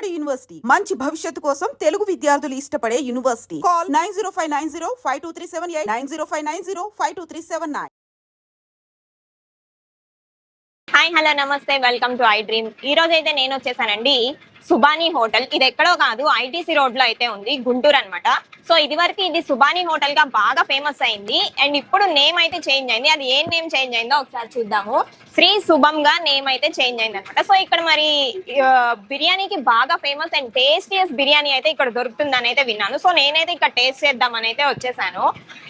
Vijayawada university మంచి భవిష్యత్తు కోసం తెలుగు విద్యార్థులు ఇష్టపడే యూనివర్సిటీ. కాల్ 9059052378 9059052379. హాయ్ హలో నమస్తే, వెల్కమ్ టు ఐ డ్రీమ్. ఈ రోజు అయితే నేను వచ్చేసానండి సుబానీ హోటల్. ఇది ఎక్కడో కాదు, ఐటీసీ రోడ్ లో అయితే ఉంది, గుంటూరు అనమాట. సో ఇది వరకు ఇది సుబానీ హోటల్ గా బాగా ఫేమస్ అయింది, అండ్ ఇప్పుడు నేమ్ అయితే చేంజ్ అయింది. అది ఏం నేమ్ చేంజ్ అయిందో ఒకసారి చూద్దాము. శ్రీ శుభం గా నేమ్ అయితే చేంజ్ అయింది అనమాట. సో ఇక్కడ మరి బిర్యానీకి బాగా ఫేమస్ అండ్ టేస్టియస్ బిర్యానీ అయితే ఇక్కడ దొరుకుతుందని అయితే విన్నాను. సో నేనైతే ఇక్కడ టేస్ట్ చేద్దామని అయితే వచ్చేసాను.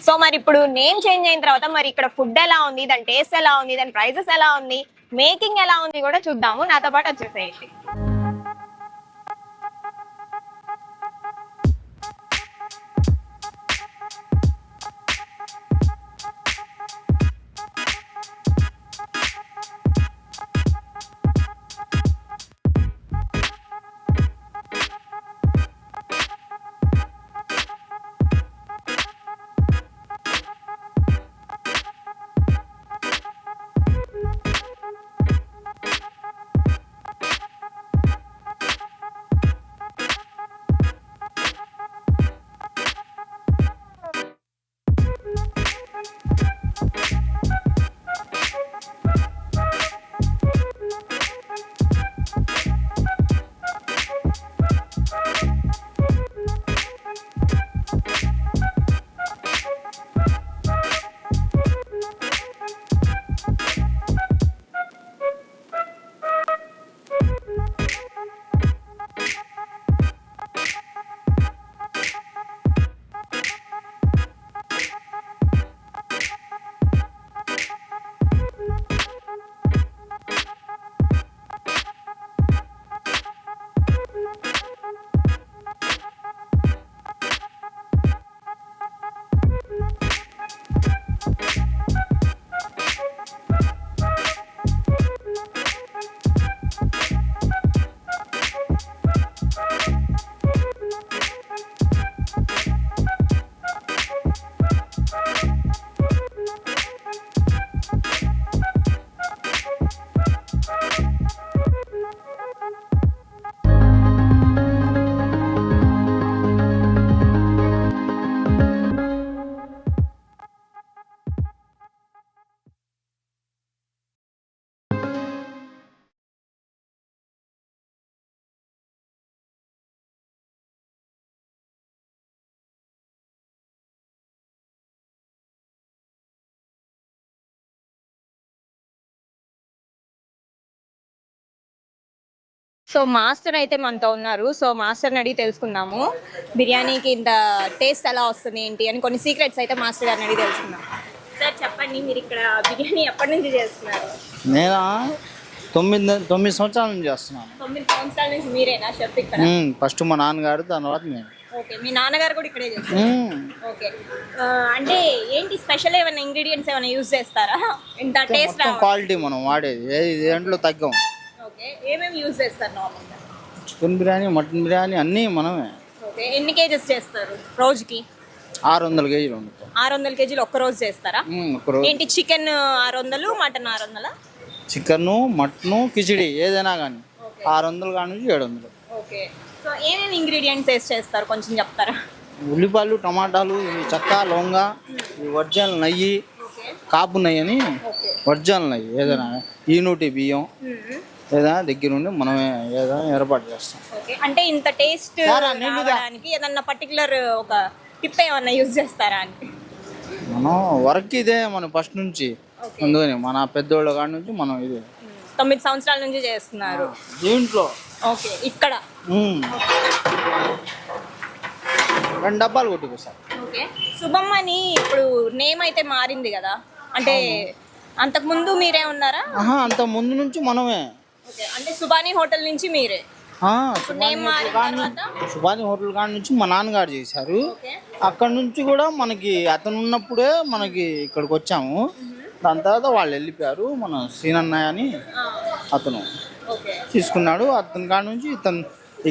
సో మరి ఇప్పుడు నేమ్ చేంజ్ అయిన తర్వాత మరి ఇక్కడ ఫుడ్ ఎలా ఉంది, దాని టేస్ట్ ఎలా ఉంది, దాని ప్రైసెస్ ఎలా ఉంది, మేకింగ్ ఎలా ఉంది కూడా చూద్దాము. నాతో పాటు వచ్చేసేయండి. సో మాస్టర్ అయితే మనతో ఉన్నారు. సో మాస్టర్ని అడిగి తెలుసుకుందాము బిర్యానీకి ఇంత టేస్ట్ ఎలా వస్తుంది ఏంటి అని, కొన్ని సీక్రెట్స్ అయితే మాస్టర్ గారిని అడిగి తెలుసుకుందాం. సార్ చెప్పండి, మీరు ఇక్కడ బిర్యానీ ఎప్పటి నుంచి చేస్తున్నారు? నేను 9 సంవత్సరాల నుంచి చేస్తున్నాను. 9 సంవత్సరాల నుంచి మీరేనా షెఫ్ ఇక్కడ? ఫస్ట్ మా నాన్నగారు, తర్వాత నేను. ఓకే, మీ నాన్నగారు కూడా ఇక్కడే చేస్తారు. ఓకే, అంటే ఏంటి స్పెషల్, ఏమైనా ఇంగ్రీడియంట్స్ ఏమైనా యూజ్ చేస్తారా ఇంత టేస్ట్ క్వాలిటీ మనం వాడేది దేంట్లో తగ్గం. ఓకే, ఏమేమి యూజ్ చేస్తారు నార్మల్గా? చికెన్ బిర్యానీ, మటన్ బిర్యానీ అన్నీ మనమే. ఓకే, ఎన్ని కేజెస్ చేస్తారు రోజుకి? 600 కేజీలు వండుతాం. 600 కేజీలు ఒక్క రోజు చేస్తారా? ఏంటి chicken 600, mutton 600? Chicken, mutton, khichdi ఏదైనా కానీ 600 కాడి నుంచి 700. ఓకే, సో ఏమేమి ఇంగ్రీడియంట్స్ వేసి చేస్తారు కొంచెం చెప్తారా? ఉల్లిపాయలు, టమాటాలు, చెక్క, లవంగ, ఒరిజినల్ నెయ్యి, కాపు నెయ్యి అని ఒరిజినల్ నెయ్యి, ఏదైనా ఈనూటి బియ్యం ఏదైనా దగ్గర నుండి మనమే ఏదైనా ఏర్పాటు చేస్తాం. ఓకే, అంటే ఇంత టేస్ట్ రావడానికి ఏదన్నా పర్టికులర్ ఒక టిప్ ఏమన్నా యూజ్ చేస్తారా అని? మనం వర్క్ ఇదే, మనం ఫస్ట్ నుంచి అందుకని మన పెద్దోళ్ళ కాడి నుంచి మనం ఇదే 9 సంవత్సరాల నుంచి చేస్తున్నారు దీంట్లో. ఓకే, ఇక్కడ 2 డబ్బాలు కొట్టుకొస్తారు. ఓకే, శుభం అని ఇప్పుడు నేమ్ అయితే మారింది కదా, అంటే అంతకుముందు మీరే ఉన్నారా? అంత ముందు నుంచి మనమే. ఓకే, అంటే సుబానీ హోటల్ నుంచి మీరే? సుబానీ హోటల్ కాడ నుంచి మా నాన్నగారు చేశారు. అక్కడ నుంచి కూడా మనకి అతను ఉన్నప్పుడే మనకి ఇక్కడికి వచ్చాము. దాని తర్వాత వాళ్ళు వెళ్ళిపోయారు. మన సీనన్నయ్య అని అతను తీసుకున్నాడు. అతని కాడ నుంచి ఇతను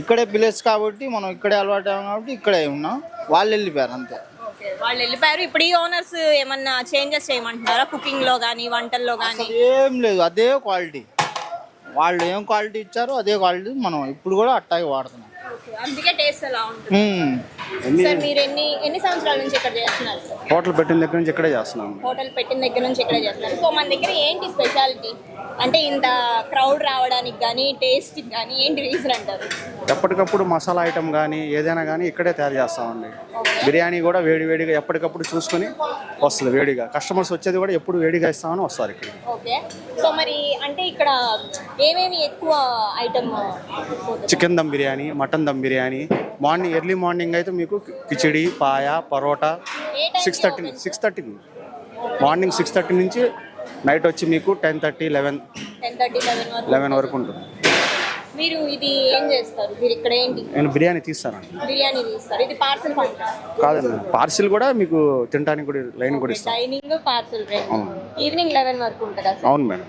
ఇక్కడే ప్లేస్ కాబట్టి మనం ఇక్కడే అలవాటు అయ్యాం కాబట్టి ఇక్కడే ఉన్నాం. వాళ్ళు వెళ్ళిపోయారు అంతే. వాళ్ళు వెళ్ళిపోయారు. ఇప్పుడు ఈ ఓనర్స్ ఏమన్నా చేంజెస్ చేయమంటున్నారా కుకింగ్ లో కానీ వంటల్లో కానీ? ఏం లేదు, అదే క్వాలిటీ వాళ్ళు ఏం క్వాలిటీ ఇచ్చారో అదే క్వాలిటీ మనం ఇప్పుడు కూడా అట్టాగే వాడుతున్నాం. అందుకే టేస్ట్ అలా ఉంటుంది. సార్ మీరు ఎన్ని సంవత్సరాల నుంచి ఇక్కడ చేస్తున్నారు? హోటల్ పెట్టిన దగ్గర నుంచి ఇక్కడే చేస్తున్నాం. హోటల్ పెట్టిన దగ్గర నుంచి ఇక్కడే చేస్తున్నారు. సో మన దగ్గర ఏంటి స్పెషాలిటీ, అంటే ఇంత క్రౌడ్ రావడానికి కానీ టేస్ట్కి కానీ ఏంటి రీజన్ అంటారు? ఎప్పటికప్పుడు మసాలా ఐటమ్ కానీ ఏదైనా కానీ ఇక్కడే తయారు చేస్తామండి. బిర్యానీ కూడా వేడిగా ఎప్పటికప్పుడు చూసుకొని వస్తుంది వేడిగా. కస్టమర్స్ వచ్చేది కూడా ఎప్పుడు వేడిగా ఇస్తామని వస్తారు ఇక్కడ. ఓకే. సో మరి అంటే ఇక్కడ ఏమేమి ఎక్కువ item? Chicken dum biryani, mutton dum biryani. Early morning అయితే మీకు కిచిడి, పాయ, పరోటా 6:30 మార్నింగ్ 6:30 నుంచి నైట్ వచ్చి మీకు 10:30, 11 వరకు ఉంటుంది. మీరు ఇది ఏం చేస్తారు? మీరు ఇక్కడ ఏంటి? నేను బిర్యానీ తీస్తానండి. బిర్యానీ తీస్తారు. ఇది పార్సల్ కౌంటర్ కాదండి, పార్సిల్ కూడా మీకు తినడానికి కూడా లైన్ కూడా ఇస్తాం. డైనింగ్ పార్సల్ ఈవినింగ్ 11 వరకు ఉంటుందా? అవును మేడం.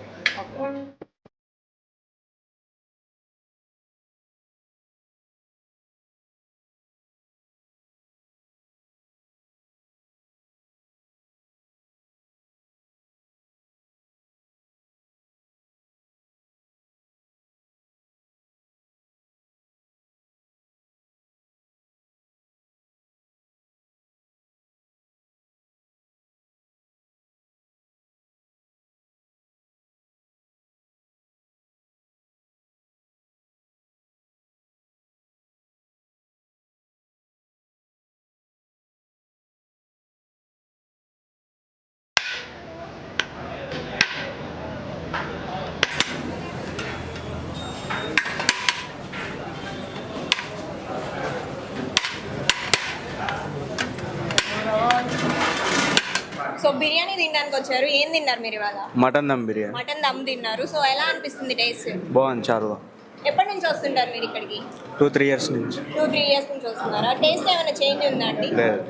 సో బిర్యానీ తినడానికి వచ్చారు. ఏం తిన్నారు మీరు ఇవాళ? మటన్ దమ్ బిర్యానీ. మటన్ దమ్ తిన్నారు. సో ఎలా అనిపిస్తుంది టేస్ట్? బాగుంది, చాలా బాగుంది. ఎప్పటి నుంచి వస్తుంటారు మీరు ఇక్కడికి? 2-3 years నుంచి. 2-3 years నుంచి వస్తున్నారా? టేస్ట్ ఏమైనా చేంజ్ ఉందా అండి? లేదు,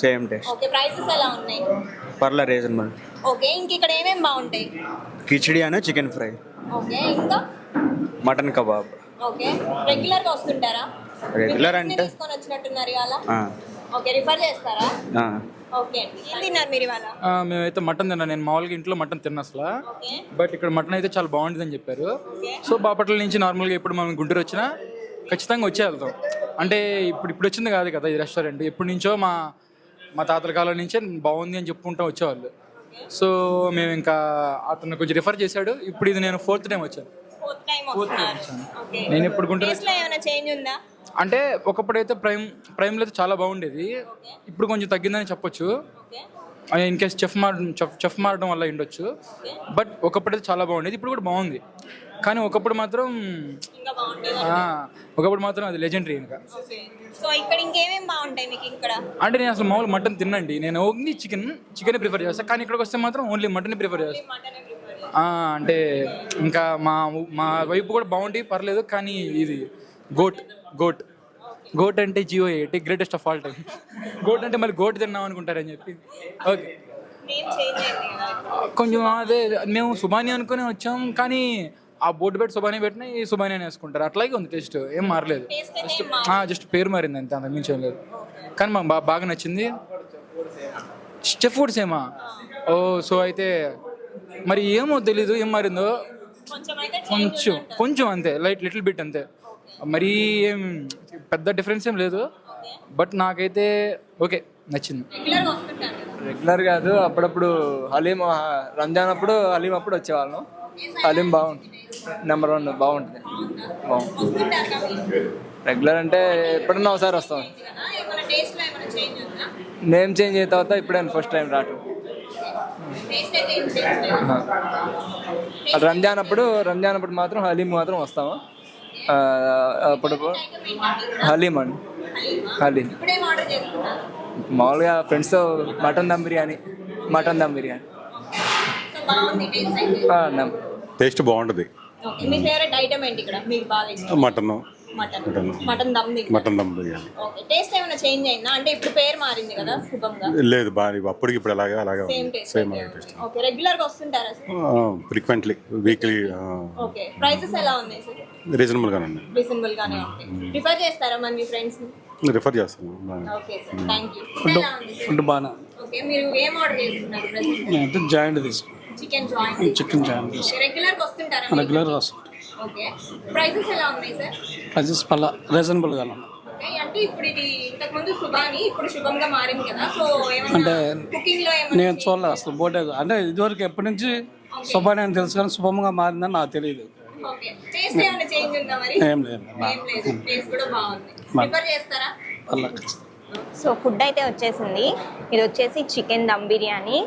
సేమ్ టేస్ట్. ఓకే. ప్రైసెస్ ఎలా ఉన్నాయి? పర్లే, రీజనబుల్. ఓకే. ఇంక ఇక్కడ ఏమేమి బాగుంటాయి? కిచిడి అనే చికెన్ ఫ్రై. ఓకే. ఇంకా మటన్ కబాబ్. ఓకే. రెగ్యులర్ గా వస్తుంటారా? రెగ్యులర్ అంటే తీసుకొని వచ్చినట్టున్నారు ఇవాళ. ఓకే. రిఫర్ చేస్తారా? ఓకే అండి. ఏం తిన్నారు మీరు ఇవాళ? మేమైతే మటన్ తిన్నాను. నేను మామూలుగా ఇంట్లో మటన్ తిన్నా అసలు, ఓకే. బట్ ఇక్కడ మటన్ అయితే చాలా బాగుంటుందని చెప్పారు. సో బాపట్ల నుంచి నార్మల్గా ఇప్పుడు మనం గుంటూరు వచ్చినా ఖచ్చితంగా వచ్చే వెళ్తాం. అంటే ఇప్పుడు వచ్చింది కాదు కదా ఈ రెస్టారెంట్, ఎప్పటి నుంచో మా తాతల కాలం నుంచే బాగుంది అని చెప్పుకుంటూ వచ్చేవాళ్ళు. సో మేము ఇంకా అతను కొంచెం రిఫర్ చేశాడు. ఇప్పుడు ఇది నేను 4th టైం వచ్చాను. నేను ఇప్పుడు గుంటూరు ఏమైనా చేంజ్ ఉందా? అంటే ఒకప్పుడైతే ప్రైమ్లో అయితే చాలా బాగుండేది, ఇప్పుడు కొంచెం తగ్గిందని చెప్పొచ్చు. ఇన్ కేస్ చెఫ్ మారడం వల్ల ఉండొచ్చు. బట్ ఒకప్పుడైతే చాలా బాగుండేది, ఇప్పుడు కూడా బాగుంది. కానీ ఒకప్పుడు మాత్రం అది లెజెండరీ ఇంకా. సో ఇక్కడ ఇంకేమేం బాగుంటాయి మీకు ఇక్కడ? అంటే నేను అసలు మామూలు మటన్ తినండి, నేను ఓన్లీ చికెన్ ప్రిఫర్ చేస్తాను. కానీ ఇక్కడికి వస్తే మాత్రం ఓన్లీ మటన్ ప్రిఫర్ చేస్తాను. అంటే ఇంకా మా వైపు కూడా బాగుంటాయి, పర్లేదు. కానీ ఇది గోట్ అంటే GOAT, greatest of all time. Goat అంటే మళ్ళీ గోట్ తిన్నాం అనుకుంటారని చెప్పి. ఓకే. కొంచెం అదే మేము సుబానీ అనుకుని వచ్చాం, కానీ ఆ బోర్డు పెట్టి సుబానీ పెట్టినా ఈ సుబానీ అని వేసుకుంటారు. అట్లాగే ఉంది, టేస్ట్ ఏం మారలేదు. జస్ట్ పేరు మారింది అంతే, అంత మించి ఏం లేదు. కానీ మాకు బాగా నచ్చింది. చెఫ్ ఫుడ్స్ ఏమా? సో అయితే మరి ఏమో తెలీదు ఏం మారిందో, కొంచెం అంతే, లిటిల్ బిట్ అంతే. మరీ ఏం పెద్ద డిఫరెన్స్ ఏం లేదు. బట్ నాకైతే ఓకే, నచ్చింది. రెగ్యులర్ కాదు, అప్పుడప్పుడు హలీం, రంజాన్ అప్పుడు హలీం అప్పుడు వచ్చేవాళ్ళం. హలీం బాగుంటుంది, నెంబర్ 1 బాగుంటుంది. రెగ్యులర్ అంటే ఎప్పుడన్నా ఒకసారి వస్తాం. నేమ్ చేంజ్ అయిన తర్వాత ఇప్పుడైనా ఫస్ట్ టైం రావటం. రంజాన్ అప్పుడు మాత్రం హలీం మాత్రం వస్తాము. అప్పుడు హలీం అండి, హలీం. మామూలుగా ఫ్రెండ్స్తో మటన్ దమ్ బిర్యానీ. టేస్ట్ బాగుంటుంది. మీ ఫేవరెట్ ఐటమ్ ఏంటి ఇక్కడ మీకు బాగా ఇష్టం? Mutton dum biryani. Okay. Taste ఏమైనా చేంజ్ అయిందా? అంటే ఇప్పుడు పేరు మారింది కదా శుభంగా. లేదు, బాగా అప్పటికి ఇప్పుడు అలాగే సేమ్ టేస్ట్. ఓకే. రెగ్యులర్ గా వస్తుంటారా? Frequently, weekly. ఓకే. ప్రైసెస్ ఎలా ఉన్నాయి సార్? రీజనబుల్ గానే ఉన్నాయి. రీజనబుల్ గానే ఉంటాయి. రిఫర్ చేస్తారా మరి మీ ఫ్రెండ్స్ ని? రిఫర్ చేస్తాను. Okay sir, thank you. ఫుడ్ బాగా. ఓకే. మీరు ఏం ఆర్డర్ చేసుకున్నారు? జాయింట్ తీసుకున్నాను. Chicken joint chicken joint regular గా వస్తుంటారా రెగ్యులర్గా వస్తుంది. ఓకే ప్రైసెస్ ఎలా ఉన్నాయి సార్ ప్రైజెస్ రీజనబుల్గా ఉన్నాయి. ఓకే అంటే ఇప్పుడు ఇది ఇంతకు ముందు సుబాని ఇప్పుడు శుభంగా మారింది కదా సో అంటే కుకింగ్ లో నేను చూడలేదు అసలు బోటే అంటే ఇదివరకు ఎప్పటి నుంచి శుభాని అని తెలుసు కానీ శుభంగా మారిందని నాకు తెలియదు. ఓకే టేస్ట్ ఏమైనా చేంజ్ ఉందా మరి ఏం లేదు ఏం లేదు టేస్ట్ కూడా బాగుంది ప్రిఫర్ చేస్తారా అలా సో ఫుడ్ అయితే వచ్చేసింది. ఇది వచ్చేసి చికెన్ దమ్ బిర్యానీ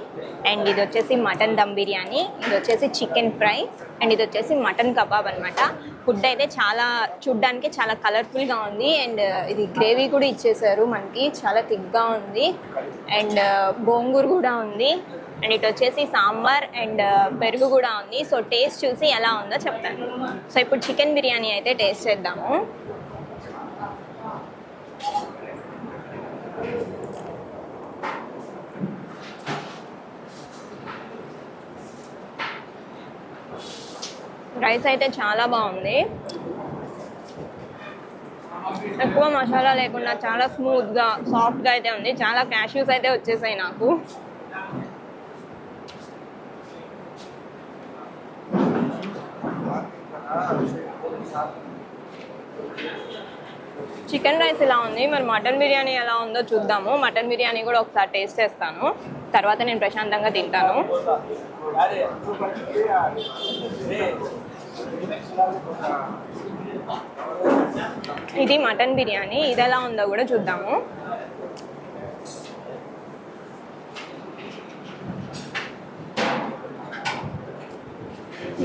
అండ్ ఇది వచ్చేసి మటన్ దమ్ బిర్యానీ, ఇది వచ్చేసి చికెన్ ఫ్రై అండ్ ఇది వచ్చేసి మటన్ కబాబ్ అనమాట. ఫుడ్ అయితే చాలా చూడ్డానికి చాలా కలర్ఫుల్గా ఉంది అండ్ ఇది గ్రేవీ కూడా ఇచ్చేసారు మనకి, చాలా థిక్గా ఉంది అండ్ గోంగూర కూడా ఉంది అండ్ ఇటు వచ్చేసి సాంబార్ అండ్ పెరుగు కూడా ఉంది. సో టేస్ట్ చూసి ఎలా ఉందో చెప్తాను. సో ఇప్పుడు చికెన్ బిర్యానీ అయితే టేస్ట్ చేద్దాము. రైస్ అయితే చాలా బాగుంది, ఎక్కువ మసాలా లేకుండా చాలా స్మూత్గా సాఫ్ట్గా అయితే ఉంది. చాలా క్యాష్యూస్ అయితే వచ్చేసాయి నాకు. చికెన్ రైస్ ఇలా ఉంది, మరి మటన్ బిర్యానీ ఎలా ఉందో చూద్దాము. మటన్ బిర్యానీ కూడా ఒకసారి టేస్ట్ చేస్తాను, తర్వాత నేను ప్రశాంతంగా తింటాను. ఇది మటన్ బిర్యానీ, ఇది ఎలా ఉందో కూడా చూద్దాము.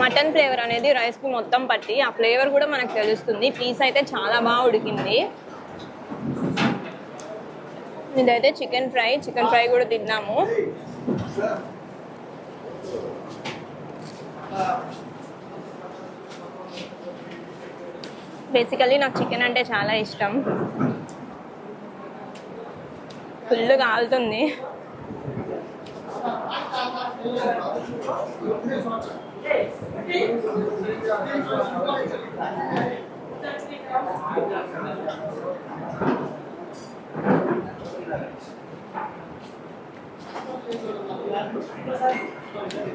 మటన్ ఫ్లేవర్ అనేది రైస్కి మొత్తం పట్టి ఆ ఫ్లేవర్ కూడా మనకు తెలుస్తుంది. పీస్ అయితే చాలా బాగా ఉడికింది. ఇదైతే చికెన్ ఫ్రై కూడా తిన్నాము. బేసికల్లీ నాకు చికెన్ అంటే చాలా ఇష్టం. ఫుల్ కాలుతుంది.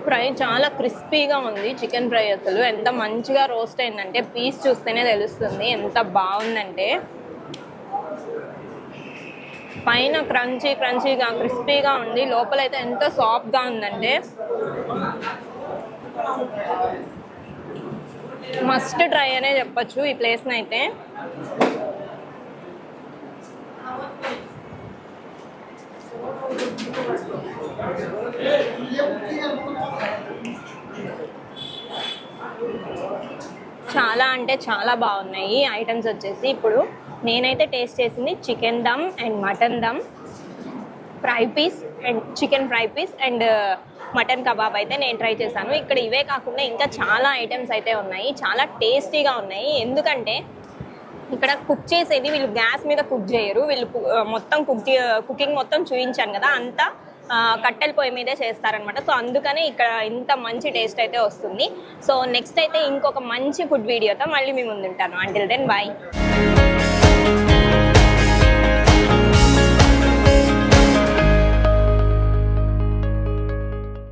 ఫ్రై చాలా క్రిస్పీగా ఉంది. చికెన్ ఫ్రై అసలు ఎంత మంచిగా రోస్ట్ అయిందంటే పీస్ చూస్తేనే తెలుస్తుంది ఎంత బాగుందంటే. పైన క్రంచీగా క్రిస్పీగా ఉంది, లోపలైతే ఎంత సాఫ్ట్గా ఉందంటే మస్ట్ ట్రై అనే చెప్పచ్చు ఈ ప్లేస్ని అయితే. చాలా అంటే చాలా బాగున్నాయి ఐటమ్స్ వచ్చేసి. ఇప్పుడు నేనైతే టేస్ట్ చేసింది chicken dum and mutton dum, fry piece and chicken fry piece and mutton kebab అయితే నేను ట్రై చేశాను. ఇక్కడ ఇవే కాకుండా ఇంకా చాలా ఐటమ్స్ అయితే ఉన్నాయి, చాలా టేస్టీగా ఉన్నాయి. ఎందుకంటే ఇక్కడ కుక్ చేసేది వీళ్ళు గ్యాస్ మీద కుక్ చేయరు, వీళ్ళు మొత్తం కుకింగ్ మొత్తం చూపించాను కదా అంతా కట్టెల పొయ్యి మీదే చేస్తారనమాట. సో అందుకనే ఇక్కడ ఇంత మంచి టేస్ట్ అయితే వస్తుంది. సో నెక్స్ట్ అయితే ఇంకొక మంచి ఫుడ్ వీడియోతో మళ్ళీ మీ ముందుంటాను. Until then bye.